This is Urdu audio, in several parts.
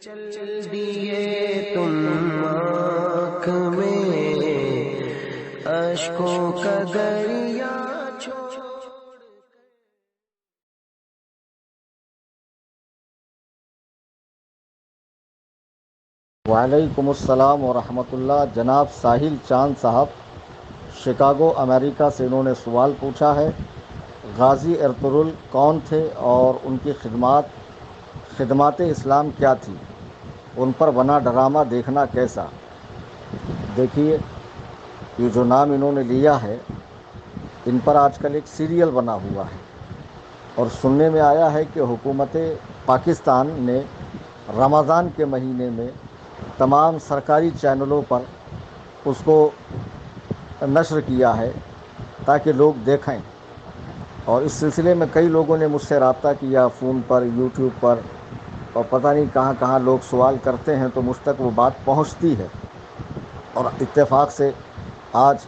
چل دیے تم آنکھ میں اشکوں کا دریا چھوڑ۔ وعلیکم السلام ورحمۃ اللہ۔ جناب ساحل چاند صاحب شکاگو امریکہ سے انہوں نے سوال پوچھا ہے، غازی ارطغرل کون تھے اور ان کی خدمات اسلام کیا تھی؟ ان پر بنا ڈرامہ دیکھنا کیسا؟ دیکھیے، یہ جو نام انہوں نے لیا ہے، ان پر آج کل ایک سیریل بنا ہوا ہے، اور سننے میں آیا ہے کہ حکومت پاکستان نے رمضان کے مہینے میں تمام سرکاری چینلوں پر اس کو نشر کیا ہے تاکہ لوگ دیکھیں، اور اس سلسلے میں کئی لوگوں نے مجھ سے رابطہ کیا، فون پر، یوٹیوب پر، اور پتہ نہیں کہاں کہاں لوگ سوال کرتے ہیں تو مجھ تک وہ بات پہنچتی ہے، اور اتفاق سے آج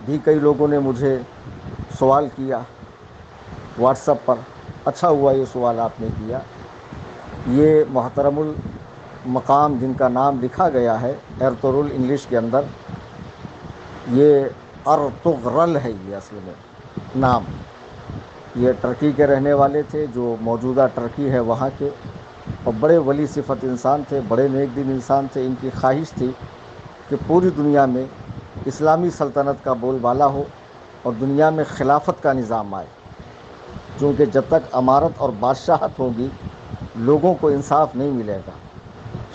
بھی کئی لوگوں نے مجھے سوال کیا واٹس ایپ پر۔ اچھا ہوا یہ سوال آپ نے کیا۔ یہ محترم المقام جن کا نام لکھا گیا ہے ارطغرل انگلش کے اندر، یہ ارطغرل ہے، یہ اصل میں نام۔ یہ ٹرکی کے رہنے والے تھے، جو موجودہ ٹرکی ہے وہاں کے، اور بڑے ولی صفت انسان تھے، بڑے نیک دل انسان تھے۔ ان کی خواہش تھی کہ پوری دنیا میں اسلامی سلطنت کا بول بالا ہو اور دنیا میں خلافت کا نظام آئے، کیونکہ جب تک امارت اور بادشاہت ہوگی لوگوں کو انصاف نہیں ملے گا،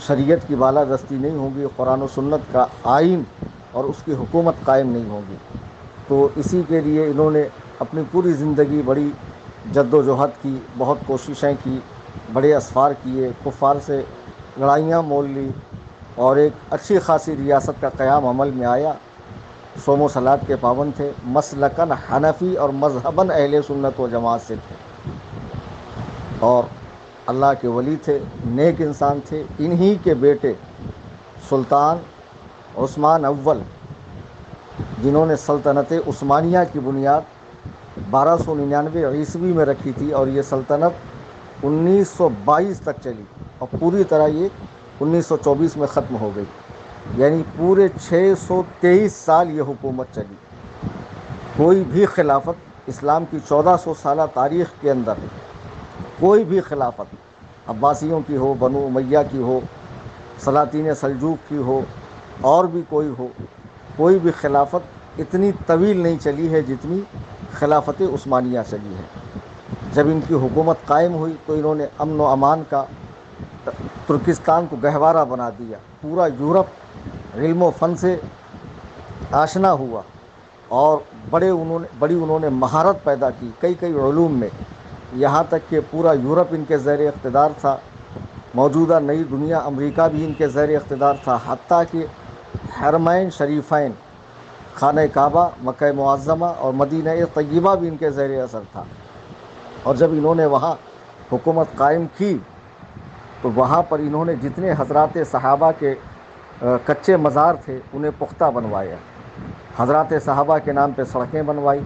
شریعت کی بالادستی نہیں ہوگی، قرآن و سنت کا آئین اور اس کی حکومت قائم نہیں ہوگی۔ تو اسی کے لیے انہوں نے اپنی پوری زندگی بڑی جد و جہد کی، بہت کوششیں کی، بڑے اسفار کیے، کفار سے لڑائیاں مول لی، اور ایک اچھی خاصی ریاست کا قیام عمل میں آیا۔ صوم و صلات کے پابند تھے، مسلکن حنفی اور مذہباً اہل سنت و جماعت سے تھے، اور اللہ کے ولی تھے، نیک انسان تھے۔ انہی کے بیٹے سلطان عثمان اول، جنہوں نے سلطنت عثمانیہ کی بنیاد 1299 عیسوی میں رکھی تھی، اور یہ سلطنت 1922 تک چلی، اور پوری طرح یہ 1924 میں ختم ہو گئی، یعنی پورے 623 سال یہ حکومت چلی۔ کوئی بھی خلافت اسلام کی 1400 سالہ تاریخ کے اندر، کوئی بھی خلافت، عباسیوں کی ہو، بنو امیہ کی ہو، سلاطین سلجوق کی ہو، اور بھی کوئی ہو، کوئی بھی خلافت اتنی طویل نہیں چلی ہے جتنی خلافت عثمانیہ چلی ہے۔ جب ان کی حکومت قائم ہوئی تو انہوں نے امن و امان کا، ترکستان کو گہوارہ بنا دیا، پورا یورپ علم و فن سے آشنا ہوا، اور بڑی انہوں نے مہارت پیدا کی کئی علوم میں، یہاں تک کہ پورا یورپ ان کے زیر اقتدار تھا، موجودہ نئی دنیا امریکہ بھی ان کے زیر اقتدار تھا، حتیٰ کہ حرمین شریفین، خانہ کعبہ، مکہ معظمہ اور مدینہ طیبہ بھی ان کے زیر اثر تھا۔ اور جب انہوں نے وہاں حکومت قائم کی تو وہاں پر انہوں نے جتنے حضرات صحابہ کے کچے مزار تھے انہیں پختہ بنوایا، حضرات صحابہ کے نام پہ سڑکیں بنوائی،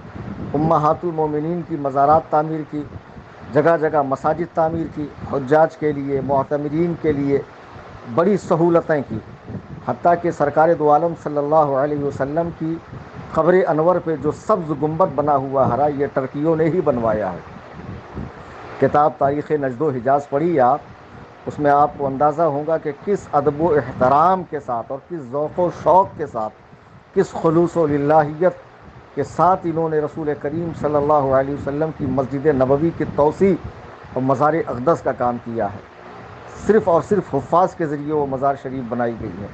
امہات المومنین کی مزارات تعمیر کی، جگہ جگہ مساجد تعمیر کی، حجاج کے لیے، معتمرین کے لیے بڑی سہولتیں کی، حتیٰ کہ سرکار دو عالم صلی اللہ علیہ وسلم کی قبر انور پہ جو سبز گنبد بنا ہوا ہرا، یہ ٹرکیوں نے ہی بنوایا ہے۔ کتاب تاریخ نجد و حجاز پڑھی آپ، اس میں آپ کو اندازہ ہوگا کہ کس ادب و احترام کے ساتھ اور کس ذوق و شوق کے ساتھ، کس خلوص و للہیت کے ساتھ انہوں نے رسول کریم صلی اللہ علیہ وسلم کی مسجد نبوی کی توسیع اور مزار اقدس کا کام کیا ہے۔ صرف اور صرف حفاظ کے ذریعے وہ مزار شریف بنائی گئی ہے،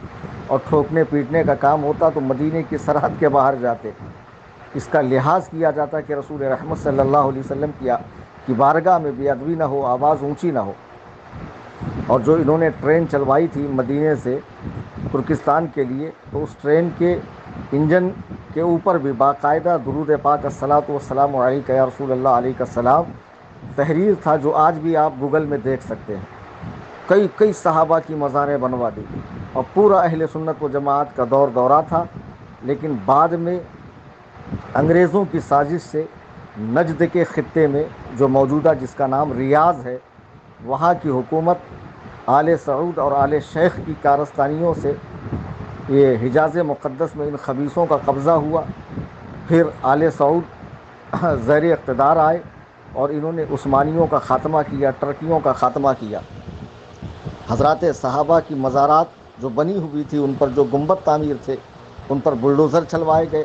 اور ٹھوکنے پیٹنے کا کام ہوتا تو مدینے کی سرحد کے باہر جاتے، اس کا لحاظ کیا جاتا کہ رسول رحمت صلی اللہ علیہ وسلم کی بارگاہ میں بے ادبی نہ ہو، آواز اونچی نہ ہو۔ اور جو انہوں نے ٹرین چلوائی تھی مدینے سے ترکستان کے لیے، تو اس ٹرین کے انجن کے اوپر بھی باقاعدہ درود پاک الصلاۃ والسلام علیک یا رسول اللہ علیہ السلام تحریر تھا، جو آج بھی آپ گوگل میں دیکھ سکتے ہیں۔ کئی صحابہ کی مزاریں بنوا دی، اور پورا اہل سنت و جماعت کا دورہ تھا۔ لیکن بعد میں انگریزوں کی سازش سے نجد کے خطے میں، جو موجودہ جس کا نام ریاض ہے، وہاں کی حکومت آل سعود اور آل شیخ کی کارستانیوں سے یہ حجاز مقدس میں ان خبیثوں کا قبضہ ہوا. پھر آل سعود زیر اقتدار آئے اور انہوں نے عثمانیوں کا خاتمہ کیا، ٹرکیوں کا خاتمہ کیا. حضرات صحابہ کی مزارات جو بنی ہوئی تھی، ان پر جو گنبد تعمیر تھے، ان پر بلڈوزر چلوائے گئے.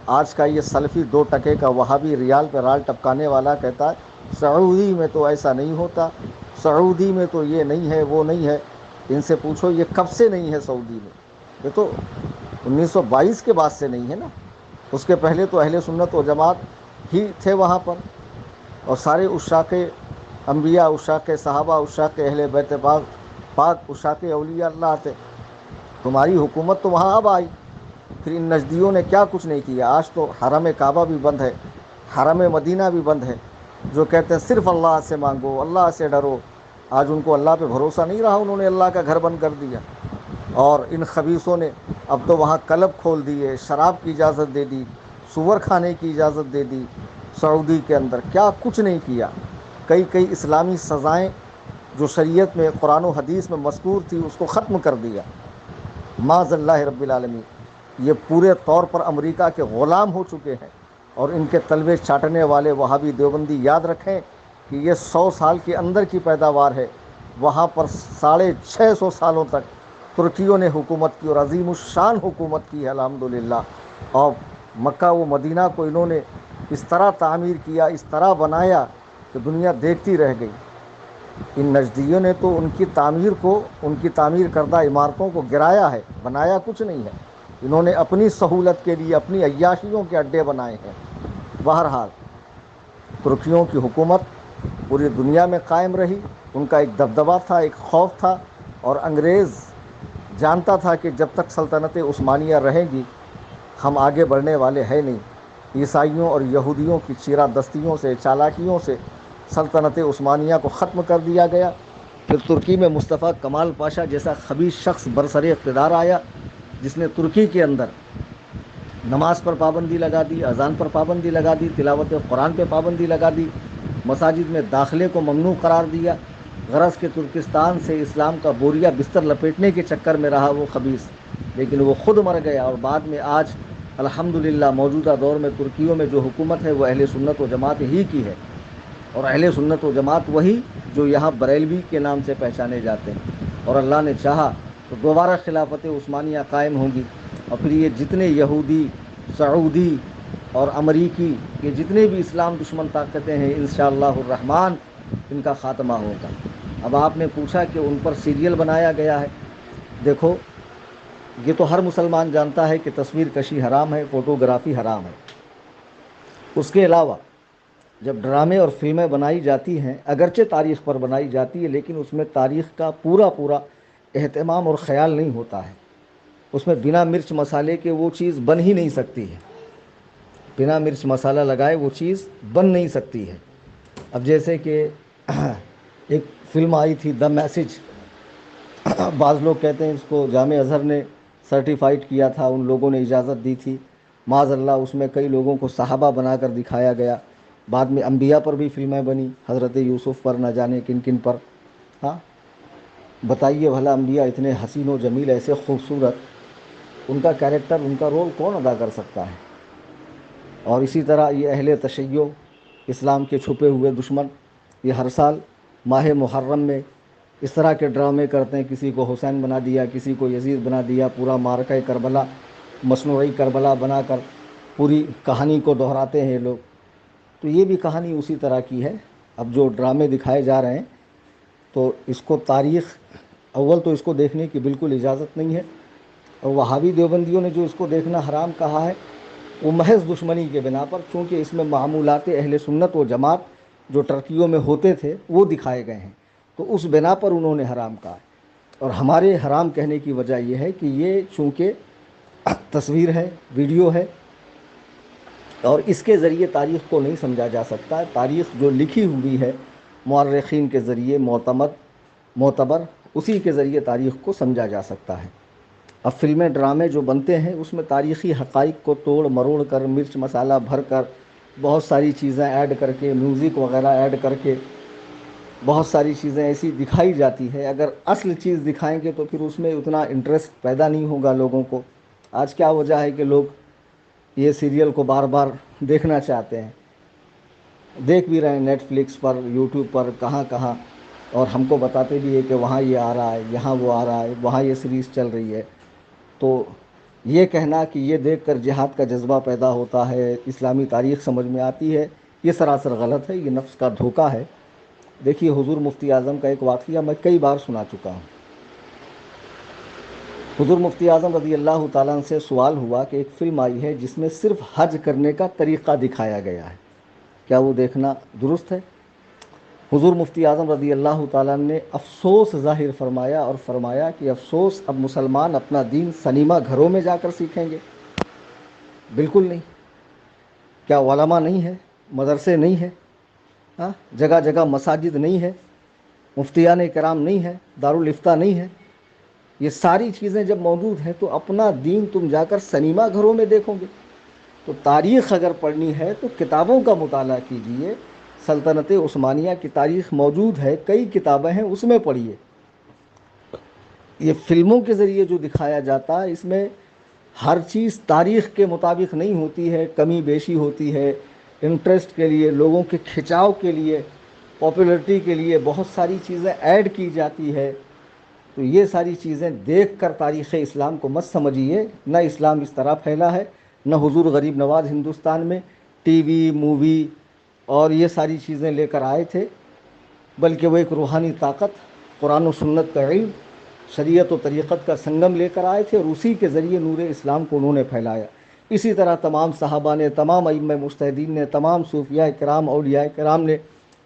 آج کا یہ سلفی 2 ٹکے کا وہابی ریال پہ رال ٹپکانے والا کہتا ہے سعودی میں تو ایسا نہیں ہوتا، سعودی میں تو یہ نہیں ہے، وہ نہیں ہے. ان سے پوچھو یہ کب سے نہیں ہے سعودی میں؟ یہ تو 1922 کے بعد سے نہیں ہے نا. اس کے پہلے تو اہل سنت و جماعت ہی تھے وہاں پر، اور سارے عشاق انبیاء، عشاق صحابہ، عشاق اہل بیت پاک، عشاق اولیاء اللہ تھے. تمہاری حکومت تو وہاں اب آئی. پھر ان نجدیوں نے کیا کچھ نہیں کیا. آج تو حرم کعبہ بھی بند ہے، حرم مدینہ بھی بند ہے. جو کہتے ہیں صرف اللہ سے مانگو، اللہ سے ڈرو، آج ان کو اللہ پہ بھروسہ نہیں رہا، انہوں نے اللہ کا گھر بند کر دیا. اور ان خبیثوں نے اب تو وہاں کلب کھول دیے، شراب کی اجازت دے دی، سور کھانے کی اجازت دے دی. سعودی کے اندر کیا کچھ نہیں کیا. کئی اسلامی سزائیں جو شریعت میں قرآن و حدیث میں مذکور تھی اس کو ختم کر دیا. معاذ اللہ رب العالمین. یہ پورے طور پر امریکہ کے غلام ہو چکے ہیں. اور ان کے تلوے چاٹنے والے وہابی دیوبندی یاد رکھیں کہ یہ 100 سال کے اندر کی پیداوار ہے. وہاں پر 650 سالوں تک ترکیوں نے حکومت کی اور عظیم الشان حکومت کی ہے الحمدللہ. اور مکہ و مدینہ کو انہوں نے اس طرح تعمیر کیا، اس طرح بنایا کہ دنیا دیکھتی رہ گئی. ان نجدیوں نے تو ان کی تعمیر کو، ان کی تعمیر کردہ عمارتوں کو گرایا ہے، بنایا کچھ نہیں ہے. انہوں نے اپنی سہولت کے لیے اپنی عیاشیوں کے اڈے بنائے ہیں. بہرحال ترکیوں کی حکومت پوری دنیا میں قائم رہی. ان کا ایک دبدبہ تھا، ایک خوف تھا، اور انگریز جانتا تھا کہ جب تک سلطنت عثمانیہ رہیں گی ہم آگے بڑھنے والے ہیں نہیں. عیسائیوں اور یہودیوں کی چیرہ دستیوں سے، چالاکیوں سے سلطنت عثمانیہ کو ختم کر دیا گیا. پھر ترکی میں مصطفیٰ کمال پاشا جیسا خبیث شخص برسر اقتدار آیا، جس نے ترکی کے اندر نماز پر پابندی لگا دی، اذان پر پابندی لگا دی، تلاوت قرآن پہ پابندی لگا دی، مساجد میں داخلے کو ممنوع قرار دیا. غرض کہ ترکستان سے اسلام کا بوریا بستر لپیٹنے کے چکر میں رہا وہ خبیث. لیکن وہ خود مر گیا. اور بعد میں آج الحمدللہ موجودہ دور میں ترکیوں میں جو حکومت ہے وہ اہل سنت و جماعت ہی کی ہے. اور اہل سنت و جماعت وہی جو یہاں بریلوی کے نام سے پہچانے جاتے ہیں. اور اللہ نے چاہا تو دوبارہ خلافت عثمانیہ قائم ہوں گی. اور پھر یہ جتنے یہودی، سعودی اور امریکی، یہ جتنے بھی اسلام دشمن طاقتیں ہیں انشاءاللہ الرحمن ان کا خاتمہ ہوگا. اب آپ نے پوچھا کہ ان پر سیریل بنایا گیا ہے. دیکھو یہ تو ہر مسلمان جانتا ہے کہ تصویر کشی حرام ہے، فوٹوگرافی حرام ہے. اس کے علاوہ جب ڈرامے اور فلمیں بنائی جاتی ہیں، اگرچہ تاریخ پر بنائی جاتی ہے لیکن اس میں تاریخ کا پورا اہتمام اور خیال نہیں ہوتا ہے. اس میں بنا مرچ مسالے کے وہ چیز بن ہی نہیں سکتی ہے. بنا مرچ مسالہ لگائے وہ چیز بن نہیں سکتی ہے. اب جیسے کہ ایک فلم آئی تھی دا میسج، بعض لوگ کہتے ہیں اس کو جامع ازہر نے سرٹیفائڈ کیا تھا، ان لوگوں نے اجازت دی تھی. معاذ اللہ اس میں کئی لوگوں کو صحابہ بنا کر دکھایا گیا. بعد میں انبیاء پر بھی فلمیں بنی، حضرت یوسف پر، نہ جانے کن کن پر. ہاں بتائیے بھلا، انبیاء اتنے حسین و جمیل، ایسے خوبصورت، ان کا کیریکٹر، ان کا رول کون ادا کر سکتا ہے؟ اور اسی طرح یہ اہل تشیع، اسلام کے چھپے ہوئے دشمن، یہ ہر سال ماہ محرم میں اس طرح کے ڈرامے کرتے ہیں. کسی کو حسین بنا دیا، کسی کو یزید بنا دیا، پورا معرکہ کربلا مصنوعی کربلا بنا کر پوری کہانی کو دہراتے ہیں یہ لوگ. تو یہ بھی کہانی اسی طرح کی ہے. اب جو ڈرامے دکھائے جا رہے ہیں تو اس کو تاریخ، اول تو اس کو دیکھنے کی بالکل اجازت نہیں ہے. اور وہابی دیوبندیوں نے جو اس کو دیکھنا حرام کہا ہے وہ محض دشمنی کے بنا پر، چونکہ اس میں معمولات اہل سنت و جماعت جو ٹرکیوں میں ہوتے تھے وہ دکھائے گئے ہیں، تو اس بنا پر انہوں نے حرام کہا ہے. اور ہمارے حرام کہنے کی وجہ یہ ہے کہ یہ چونکہ تصویر ہے، ویڈیو ہے، اور اس کے ذریعے تاریخ کو نہیں سمجھا جا سکتا. تاریخ جو لکھی ہوئی ہے مورخین کے ذریعے، معتبر، اسی کے ذریعے تاریخ کو سمجھا جا سکتا ہے. اب فلمیں، ڈرامے جو بنتے ہیں اس میں تاریخی حقائق کو توڑ مروڑ کر، مرچ مسالہ بھر کر، بہت ساری چیزیں ایڈ کر کے، میوزک وغیرہ ایڈ کر کے بہت ساری چیزیں ایسی دکھائی جاتی ہے، اگر اصل چیز دکھائیں گے تو پھر اس میں اتنا انٹرسٹ پیدا نہیں ہوگا لوگوں کو۔ آج کیا وجہ ہے کہ لوگ یہ سیریل کو بار بار دیکھنا چاہتے ہیں، دیکھ بھی رہے ہیں نیٹ فلکس پر، یوٹیوب پر، کہاں کہاں، اور ہم کو بتاتے بھی ہے کہ وہاں یہ آ رہا ہے، یہاں وہ آ رہا ہے، وہاں یہ سیریز چل رہی ہے۔ تو یہ کہنا کہ یہ دیکھ کر جہاد کا جذبہ پیدا ہوتا ہے، اسلامی تاریخ سمجھ میں آتی ہے، یہ سراسر غلط ہے، یہ نفس کا دھوکہ ہے۔ دیکھیے حضور مفتی اعظم کا ایک واقعہ میں کئی بار سنا چکا ہوں۔ حضور مفتی اعظم رضی اللہ تعالیٰ عنہ سے سوال ہوا کہ ایک فلم آئی ہے جس میں صرف حج کرنے کا طریقہ دکھایا گیا ہے، کیا وہ دیکھنا درست ہے؟ حضور مفتی اعظم رضی اللہ تعالیٰ عنہ نے افسوس ظاہر فرمایا اور فرمایا کہ افسوس، اب مسلمان اپنا دین سنیما گھروں میں جا کر سیکھیں گے؟ بالکل نہیں۔ کیا علماء نہیں ہے، مدرسے نہیں ہے، جگہ جگہ مساجد نہیں ہے، مفتیان کرام نہیں ہے، دارالافتاء نہیں ہے؟ یہ ساری چیزیں جب موجود ہیں تو اپنا دین تم جا کر سنیما گھروں میں دیکھو گے؟ تو تاریخ اگر پڑھنی ہے تو کتابوں کا مطالعہ کیجئے، سلطنت عثمانیہ کی تاریخ موجود ہے، کئی کتابیں ہیں، اس میں پڑھیے۔ یہ فلموں کے ذریعے جو دکھایا جاتا ہے اس میں ہر چیز تاریخ کے مطابق نہیں ہوتی ہے، کمی بیشی ہوتی ہے، انٹرسٹ کے لیے، لوگوں کے کھچاؤ کے لیے، پاپولرٹی کے لیے بہت ساری چیزیں ایڈ کی جاتی ہے۔ تو یہ ساری چیزیں دیکھ کر تاریخ اسلام کو مت سمجھیے، نہ اسلام اس طرح پھیلا ہے، نہ حضور غریب نواز ہندوستان میں ٹی وی، مووی اور یہ ساری چیزیں لے کر آئے تھے، بلکہ وہ ایک روحانی طاقت، قرآن و سنت کا علم، شریعت و طریقت کا سنگم لے کر آئے تھے، اور اسی کے ذریعے نور اسلام کو انہوں نے پھیلایا۔ اسی طرح تمام صحابہ نے، تمام ائمہ مجتہدین نے، تمام صوفیاء کرام، اولیاء کرام نے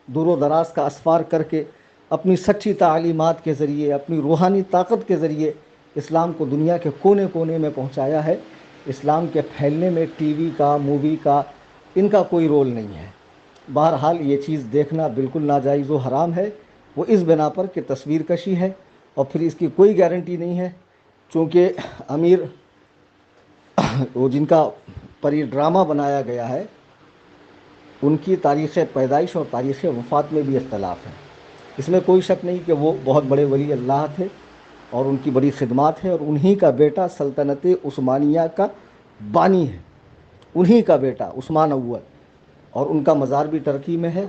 دور و دراز کا اسفار کر کے اپنی سچی تعلیمات کے ذریعے، اپنی روحانی طاقت کے ذریعے اسلام کو دنیا کے کونے کونے میں پہنچایا ہے۔ اسلام کے پھیلنے میں ٹی وی کا، مووی کا، ان کا کوئی رول نہیں ہے۔ بہرحال یہ چیز دیکھنا بالکل ناجائز و حرام ہے، وہ اس بنا پر کہ تصویر کشی ہے، اور پھر اس کی کوئی گارنٹی نہیں ہے، چونکہ امیر وہ جن کا پر یہ ڈرامہ بنایا گیا ہے ان کی تاریخ پیدائش اور تاریخ وفات میں بھی اختلاف ہے۔ اس میں کوئی شک نہیں کہ وہ بہت بڑے ولی اللہ تھے اور ان کی بڑی خدمات ہیں، اور انہی کا بیٹا سلطنت عثمانیہ کا بانی ہے، انہی کا بیٹا عثمان اول، اور ان کا مزار بھی ترکی میں ہے۔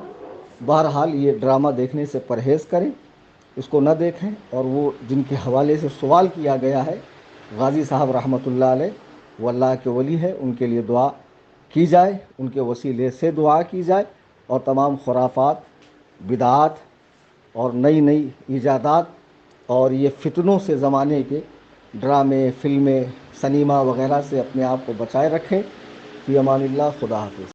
بہرحال یہ ڈرامہ دیکھنے سے پرہیز کریں، اس کو نہ دیکھیں۔ اور وہ جن کے حوالے سے سوال کیا گیا ہے، غازی صاحب رحمۃ اللہ علیہ، وہ اللہ کے ولی ہے، ان کے لیے دعا کی جائے، ان کے وسیلے سے دعا کی جائے، اور تمام خرافات، بدعات اور نئی نئی ایجادات اور یہ فتنوں سے زمانے کے ڈرامے، فلمیں، سنیما وغیرہ سے اپنے آپ کو بچائے رکھیں۔ فی امان اللہ، خدا حافظ۔